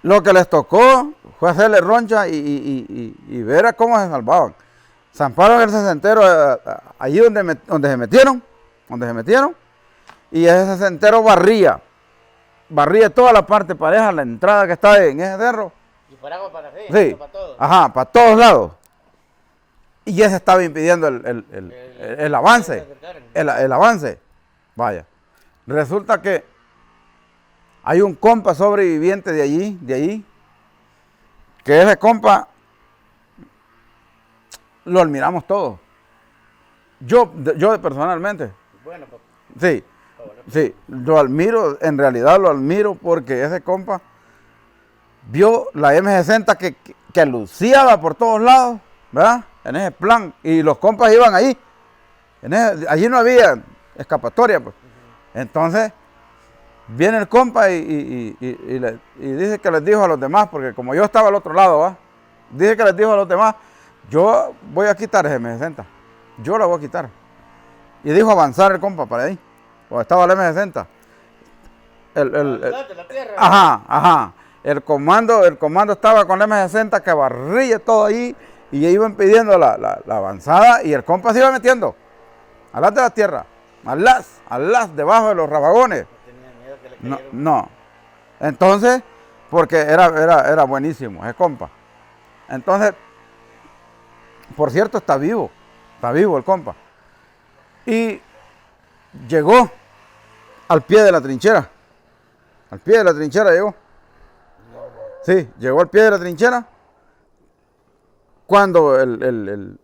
Lo que les tocó fue hacerle roncha y ver a cómo se salvaban. Zamparon el sesentero allí donde se metieron, y ese sesentero barría toda la parte pareja, la entrada que está en ese cerro. Disparamos para arriba, Sí, para todos. ajá, para todos lados. Y ese estaba impidiendo el avance, el avance. Vaya, resulta que hay un compa sobreviviente de allí, que ese compa lo admiramos todos. Yo personalmente, Bueno, pues, sí, sí, lo admiro, en realidad lo admiro porque ese compa vio la M60 que luciaba por todos lados, ¿verdad? En ese plan, y los compas iban ahí, allí no había escapatoria, pues. Entonces, viene el compa y dice que les dijo a los demás, porque como yo estaba al otro lado, ¿va? Dice que les dijo a los demás, yo voy a quitar ese M60, yo la voy a quitar. Y dijo avanzar el compa para ahí, o estaba el M60. de la tierra. Ajá. El comando estaba con el M60 que barría todo ahí y iba impidiendo la avanzada, y el compa se iba metiendo a las de la tierra, a las debajo de los rabagones. No tenía miedo que le No, cayeran. no. Entonces, porque era buenísimo ese compa. Entonces, por cierto, está vivo el compa. Y llegó al pie de la trinchera. Al pie de la trinchera llegó. Sí, llegó al pie de la trinchera. Cuando el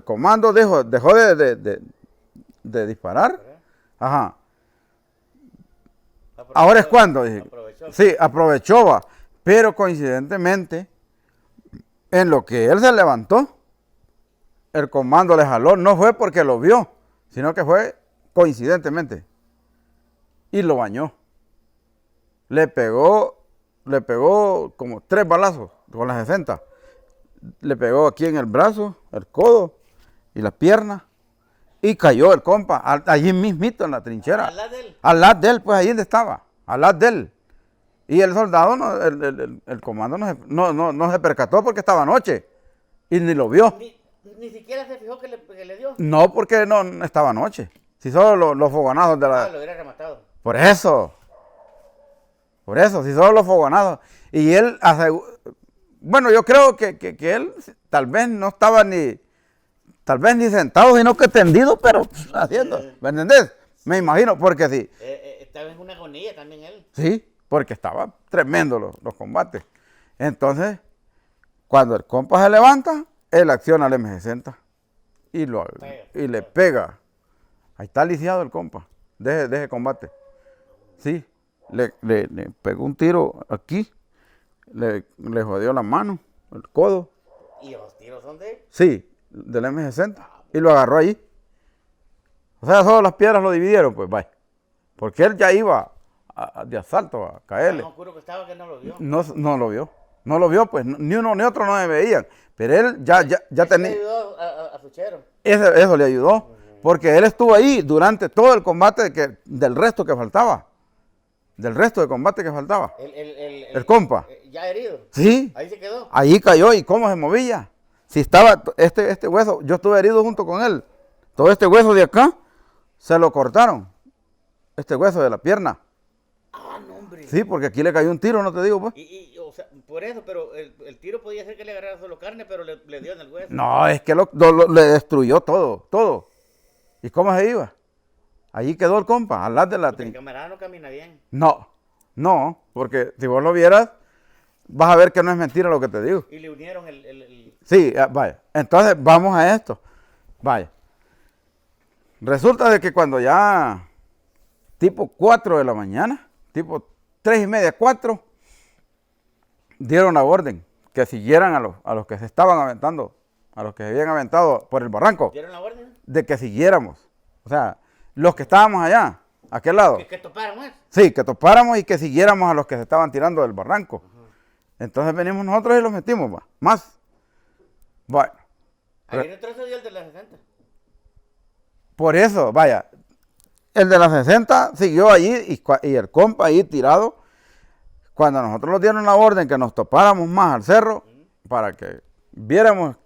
comando dejó de disparar. Ajá. Ahora es cuando, dije. Aprovechó. Sí, aprovechó, va. Pero coincidentemente, en lo que él se levantó, el comando le jaló. No fue porque lo vio, sino que fue coincidentemente. Y lo bañó. Le pegó como 3 balazos con la 60. Le pegó aquí en el brazo, el codo y la pierna. Y cayó el compa, allí mismito en la trinchera. ¿Al lado de él? Al lado de él, pues ahí donde estaba, al lado de él. Y el soldado, el comando no se percató porque estaba anoche. Y ni lo vio. Ni siquiera se fijó que le dio. No, porque no estaba anoche. Si solo los fogonazos de la... Lo hubiera rematado. Por eso, si solo los fogonazos. Y él, bueno, yo creo que él tal vez no estaba ni sentado, sino que tendido, pero haciendo, ¿me entendés? Me imagino, porque sí. Estaba en una agonía también él. Sí, porque estaba tremendo los combates. Entonces, cuando el compa se levanta, él acciona el M60 y le pega. Ahí está lisiado el compa de ese combate. Sí, le pegó un tiro aquí, le jodió la mano, el codo. ¿Y los tiros son de él? Sí, del M60. Y lo agarró ahí. O sea, solo las piedras lo dividieron, pues vaya. Porque él ya iba de asalto a caerle. Tan oscuro que estaba que no lo vio. No lo vio. No lo vio, pues ni uno ni otro no se veían. Pero él ya tenía... Le ayudó a Fuchero. Eso le ayudó. Porque él estuvo ahí durante todo el combate del resto que faltaba. Del resto de combate que faltaba. El compa. Ya herido. Sí. Ahí se quedó. Ahí cayó. ¿Y cómo se movía? Si estaba este hueso, yo estuve herido junto con él. Todo este hueso de acá se lo cortaron. Este hueso de la pierna. Ah, no, hombre. Sí, porque aquí le cayó un tiro, no te digo, pues. O sea, por eso, pero el tiro podía ser que le agarrara solo carne, pero le dio en el hueso. No, es que le destruyó todo. ¿Y cómo se iba? Allí quedó el compa, al lado de la El trinchera. camarada no camina bien. No, porque si vos lo vieras, vas a ver que no es mentira lo que te digo. Y le unieron Sí, vaya. Entonces, vamos a esto. Vaya. Resulta de que cuando ya, tipo 4 de la mañana, tipo 3:30, 4, dieron la orden que siguieran a los que se estaban aventando, a los que se habían aventado por el barranco, ¿Dieron la orden? de que siguiéramos. O sea, los que estábamos allá, a aquel lado. Que toparon eso. Sí, que topáramos y que siguiéramos a los que se estaban tirando del barranco. Entonces venimos nosotros y los metimos, va, más. Bueno, Ahí retrocedió el de la 60. por eso, vaya, el de la 60 siguió allí y el compa ahí tirado. Cuando nosotros nos dieron la orden que nos topáramos más al cerro para que viéramos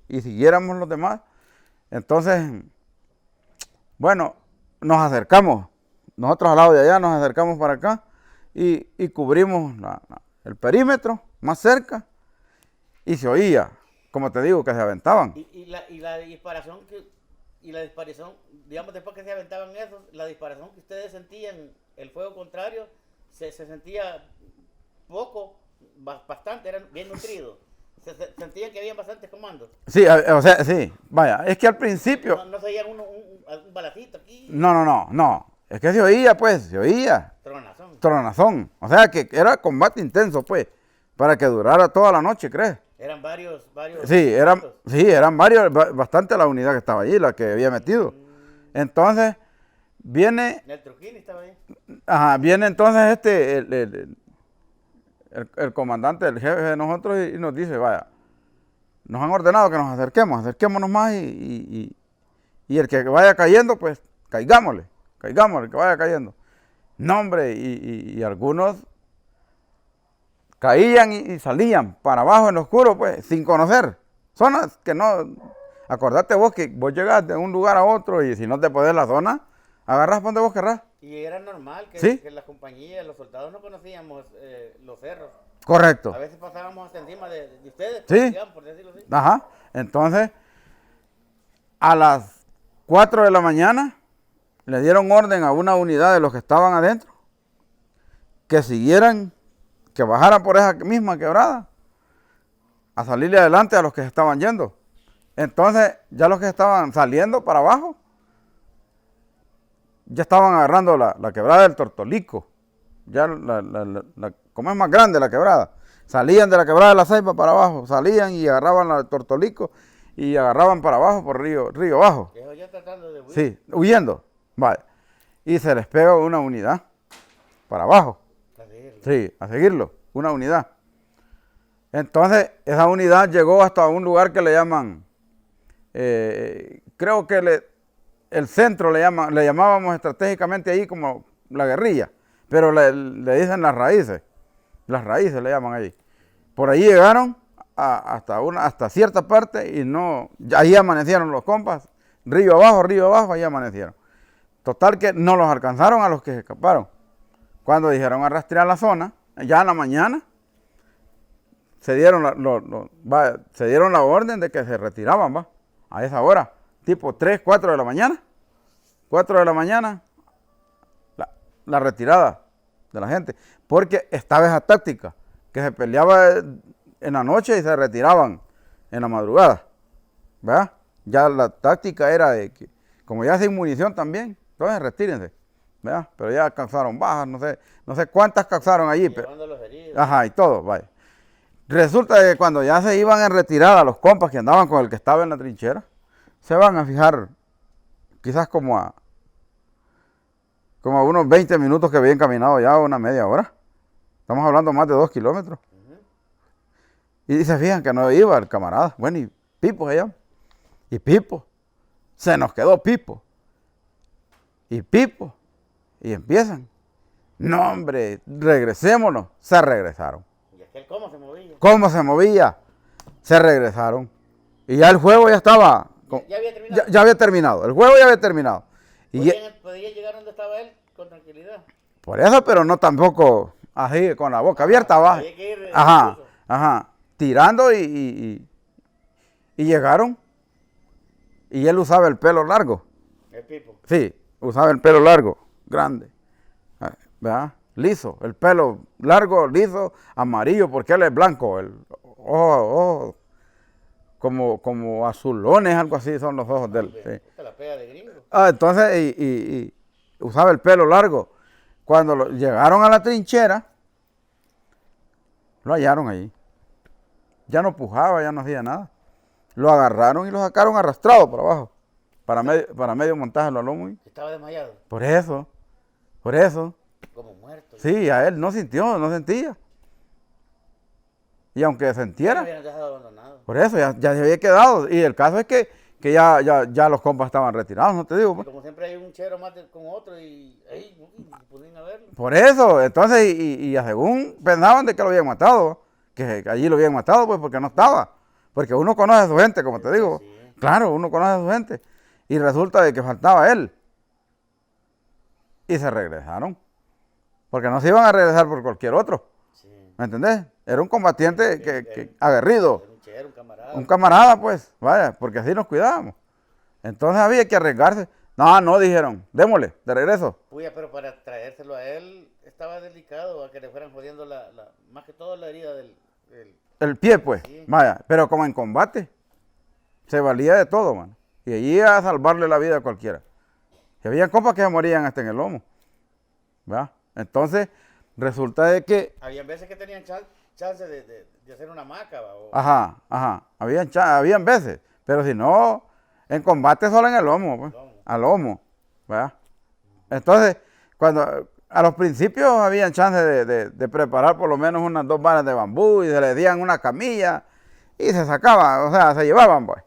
y siguiéramos los demás, entonces, bueno, nos acercamos. Nosotros al lado de allá nos acercamos para acá y cubrimos el perímetro más cerca y se oía, como te digo, que se aventaban. Y la disparación, digamos, después que se aventaban esos, la disparación que ustedes sentían, el fuego contrario, se sentía poco, bastante, eran bien nutridos. Sentían que había bastantes comandos. Sí, o sea, sí, vaya, es que al principio... No se oía un balacito aquí. No, es que se oía, pues, se oía. Tronazón. O sea, que era combate intenso, pues, para que durara toda la noche, ¿crees? Eran varios. Sí, eran varios, bastante la unidad que estaba allí, la que había metido. Entonces, viene... El Trujillo estaba ahí. Ajá, viene entonces el comandante, el jefe de nosotros y nos dice, vaya, nos han ordenado que nos acerquémonos más y el que vaya cayendo, pues, caigámosle, que vaya cayendo. No, hombre, y algunos caían y salían para abajo en lo oscuro, pues, sin conocer. Zonas que no... Acordate vos que vos llegas de un lugar a otro y si no te podés la zona, agarrás para donde vos querrás. Y era normal que, ¿Sí? que las compañías, los soldados no conocíamos los cerros. Correcto. A veces pasábamos hasta encima de ustedes, Sí. digamos, por decirlo así. Ajá. Entonces, a las 4 de la mañana, le dieron orden a una unidad de los que estaban adentro que siguieran, que bajaran por esa misma quebrada a salirle adelante a los que estaban yendo. Entonces, ya los que estaban saliendo para abajo, ya estaban agarrando la quebrada del Tortolico. Ya como es más grande la quebrada. Salían de la quebrada de la Ceiba para abajo, salían y agarraban la del Tortolico y agarraban para abajo por río abajo. Eso ya tratando de huir. Sí, huyendo. Vale. Y se les pega una unidad para abajo. Sí, a seguirlo, una unidad. Entonces, esa unidad llegó hasta un lugar que le llaman, creo que el centro le llamábamos estratégicamente ahí como la guerrilla, pero le dicen las raíces le llaman allí. Por ahí llegaron hasta cierta parte y ahí amanecieron los compas, río abajo, ahí amanecieron. Total que no los alcanzaron a los que se escaparon. Cuando dijeron a rastrear la zona, ya en la mañana, se dieron la orden de que se retiraban, va, a esa hora, tipo 3, 4 de la mañana. 4 de la mañana, la retirada de la gente, porque estaba esa táctica, que se peleaba en la noche y se retiraban en la madrugada, ¿verdad? Ya la táctica era de que, como ya sin munición también, entonces retírense, ¿verdad? Pero ya causaron bajas, no sé cuántas causaron allí, pero, los heridos. ajá, y todo, vaya. Resulta que cuando ya se iban en retirada los compas que andaban con el que estaba en la trinchera, se van a fijar quizás como a unos 20 minutos que habían caminado ya, una media hora. Estamos hablando más de 2 kilómetros. Y se fijan que no iba el camarada. Bueno, y Pipo se llama. Y Pipo, se nos quedó Pipo. Y Pipo, y empiezan. No, hombre, regresémonos. Se regresaron. ¿Y aquel cómo se movía? ¿Cómo se movía? Se regresaron. Y ya el juego ya estaba... ¿Ya había terminado? Ya había terminado. El juego ya había terminado. ¿Podía llegar donde estaba él con tranquilidad? Por eso, pero no tampoco así, con la boca abierta, va. Había que ir Ajá. Tirando y llegaron. Y él usaba el pelo largo. El Pipo. Sí, usaba el pelo largo, grande. ¿Verdad? Liso, el pelo largo, liso, amarillo, porque él es blanco. El ojo como azulones, algo así son los ojos de él. Sí. Esta la pega de gringo. Entonces, y usaba el pelo largo. Cuando llegaron a la trinchera, lo hallaron allí. Ya no pujaba, ya no hacía nada. Lo agarraron y lo sacaron arrastrado para abajo. Para medio montaje lo lomos. Estaba desmayado. Por eso. Como muerto. Sí, a él no sentía. Y aunque Ya sintiera, lo habían dejado abandonado. por eso ya se había quedado. Y el caso es que que ya los compas estaban retirados, no te digo. Y Pues. como siempre hay un chero más con otro y ahí pueden a verlo. Por eso, entonces, y según pensaban de que lo habían matado, que allí lo habían matado, pues porque no estaba. Porque uno conoce a su gente, como te digo. Sí. Claro, uno conoce a su gente. Y resulta de que faltaba él. Y se regresaron. Porque no se iban a regresar por cualquier otro. Sí. ¿Me entendés? Era un combatiente que aguerrido. Era un chero, un camarada. Un camarada, pues, vaya, porque así nos cuidábamos. Entonces había que arriesgarse. No, dijeron, démosle, de regreso. Puya, pero para traérselo a él estaba delicado, a que le fueran jodiendo más que todo la herida del El pie, pues, Sí. vaya, pero como en combate, se valía de todo, mano. Y allí a salvarle la vida a cualquiera. Y había compas que se morían hasta en el lomo. ¿Verdad? Entonces, resulta de que, Habían veces que tenían chance de hacer una hamaca, ¿va? ajá, habían veces, pero si no, en combate solo en el lomo, pues, Lomo. al lomo, ¿verdad? Entonces, cuando a los principios habían chance de preparar por lo menos unas 2 varas de bambú y se les dieran una camilla y se sacaban, o sea, se llevaban, pues.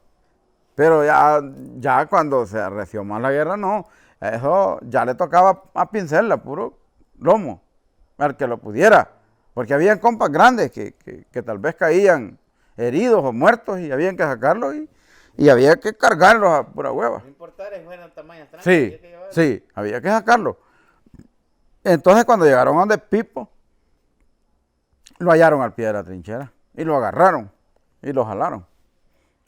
Pero ya cuando se arreció más la guerra, no, eso ya le tocaba a pincelarla, puro lomo, al que lo pudiera, porque habían compas grandes que tal vez caían heridos o muertos y habían que sacarlos y había que cargarlos a pura hueva. No importara si fueran tamaños tranquilos. Sí, sí, había que sacarlo. Entonces cuando llegaron a donde Pipo, lo hallaron al pie de la trinchera y lo agarraron y lo jalaron.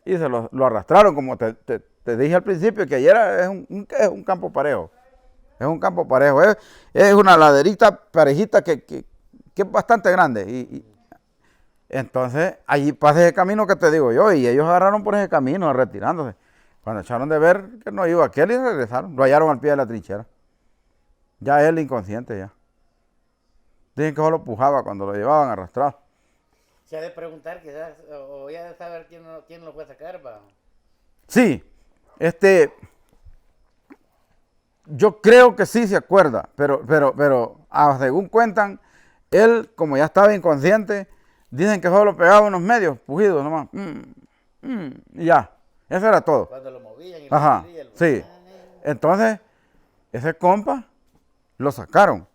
Y se lo arrastraron, como te dije al principio, que ayer es un campo parejo. Es un campo parejo. Es una laderita parejita que es bastante grande. Y entonces allí pasa ese camino que te digo yo, y ellos agarraron por ese camino retirándose. Cuando echaron de ver que no iba aquel y regresaron, lo hallaron al pie de la trinchera. Ya él inconsciente ya. Dicen que solo pujaba cuando lo llevaban arrastrado. Se ha de preguntar quizás, o ya de saber quién lo fue a sacar, va. Sí, yo creo que sí se acuerda, pero según cuentan, él, como ya estaba inconsciente, dicen que solo pegaba unos medios pujidos nomás. Y ya, eso era todo. Cuando lo movían y lo Ajá, movían, sí. Entonces, ese compa lo sacaron.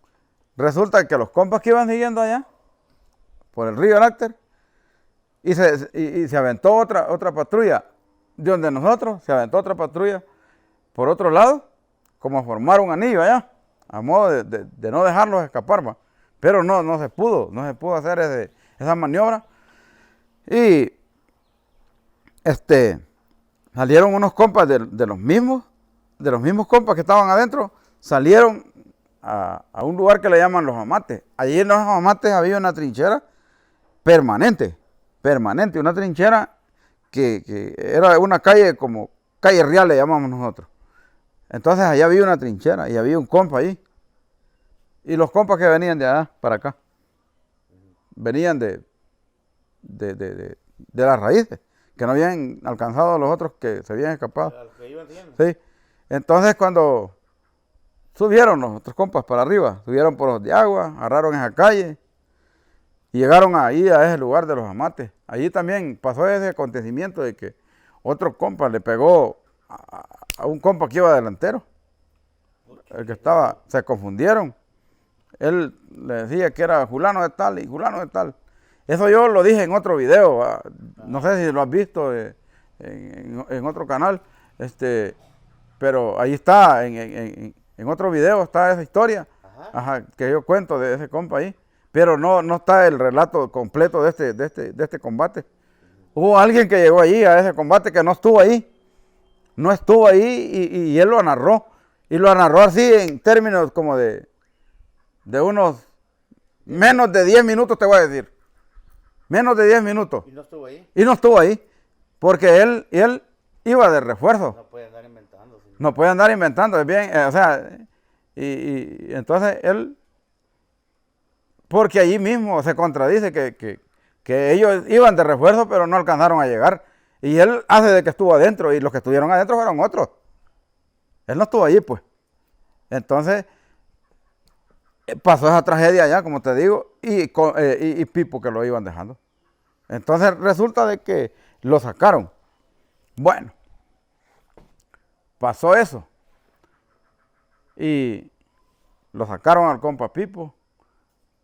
Resulta que los compas que iban siguiendo allá, por el río Lácter, y se aventó otra patrulla de donde nosotros, se aventó otra patrulla por otro lado, como a formar un anillo allá, a modo de no dejarlos escapar, va. Pero no se pudo hacer esa maniobra. Y salieron unos compas de los mismos compas que estaban adentro, salieron a un lugar que le llaman Los Amates. Allí en Los Amates había una trinchera permanente, una trinchera que era una calle como calle real le llamamos nosotros. Entonces allá había una trinchera y había un compa ahí. Y los compas que venían de allá para acá, venían de las raíces, que no habían alcanzado a los otros que se habían escapado. a los que iban siguiendo. Sí. Entonces cuando subieron los otros compas para arriba, subieron por los de agua, agarraron esa calle y llegaron ahí a ese lugar de Los Amates. Allí también pasó ese acontecimiento de que otro compa le pegó a un compa que iba delantero. El que estaba, se confundieron. Él le decía que era fulano de tal y fulano de tal. Eso yo lo dije en otro video, no sé si lo has visto en otro canal, pero ahí está, en otro video está esa historia, Ajá. que yo cuento de ese compa ahí, pero no está el relato completo de este combate. Hubo alguien que llegó allí a ese combate que no estuvo ahí y él lo narró, y lo narró así en términos como de unos menos de 10 minutos, te voy a decir. Menos de 10 minutos. ¿Y no estuvo ahí? Y no estuvo ahí, porque él iba de refuerzo. No puede andar inventando. Sí. No puede andar inventando, es bien, o sea, y entonces él, porque allí mismo se contradice que ellos iban de refuerzo, pero no alcanzaron a llegar. Y él hace de que estuvo adentro, y los que estuvieron adentro fueron otros. Él no estuvo allí, pues. Entonces, pasó esa tragedia allá, como te digo, y Pipo que lo iban dejando. Entonces resulta de que lo sacaron. Bueno, pasó eso. Y lo sacaron al compa Pipo.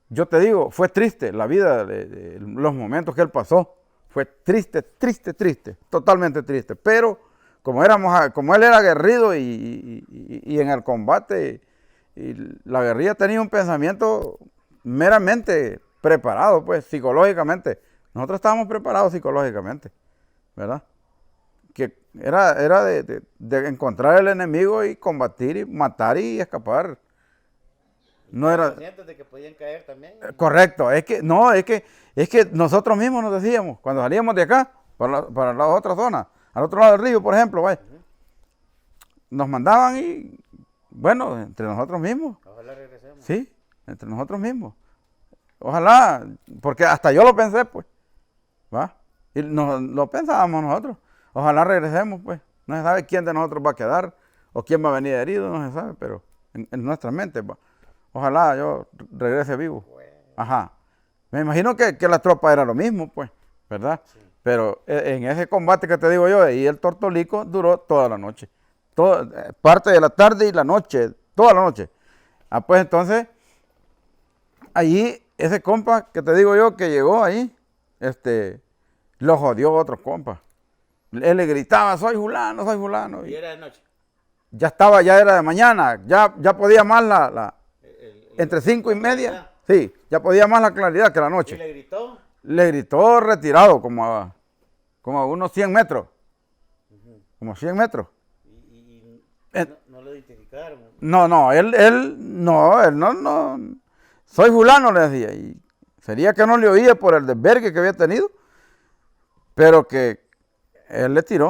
Yo te digo, fue triste la vida de los momentos que él pasó. Fue triste, triste, triste, totalmente triste. Pero como él era aguerrido y en el combate, y la guerrilla tenía un pensamiento meramente preparado, pues, psicológicamente. Nosotros estábamos preparados psicológicamente, ¿verdad? Que era de encontrar el enemigo y combatir y matar y escapar. No era conscientes de que podían caer también. correcto, es que nosotros mismos nos decíamos, cuando salíamos de acá, para la otra zona, al otro lado del río, por ejemplo, vaya, nos mandaban y, bueno, entre nosotros mismos. Ojalá regresemos. Sí, entre nosotros mismos. Ojalá, porque hasta yo lo pensé, pues, ¿va? Y lo pensábamos nosotros. Ojalá regresemos, pues. No se sabe quién de nosotros va a quedar o quién va a venir herido, no se sabe, pero en nuestra mente, va. Ojalá yo regrese vivo. Bueno. Ajá. Me imagino que la tropa era lo mismo, pues, ¿verdad? Sí. Pero en ese combate que te digo yo, y el Tortolico duró toda la noche. Parte de la tarde y la noche, toda la noche. Ah, pues entonces, allí, ese compa que te digo yo que llegó ahí, lo jodió otro compa. Él le gritaba, soy fulano, soy fulano. Y era de noche. Ya era de mañana, ya podía más entre 5:30, sí, ya podía más la claridad que la ¿Y noche. le gritó? Le gritó retirado, como a unos 100 metros. Como 100 metros. Y no lo identificaron. No, él no. Soy fulano, le decía. Y sería que no le oía por el desvergue que había tenido, pero que él le tiró.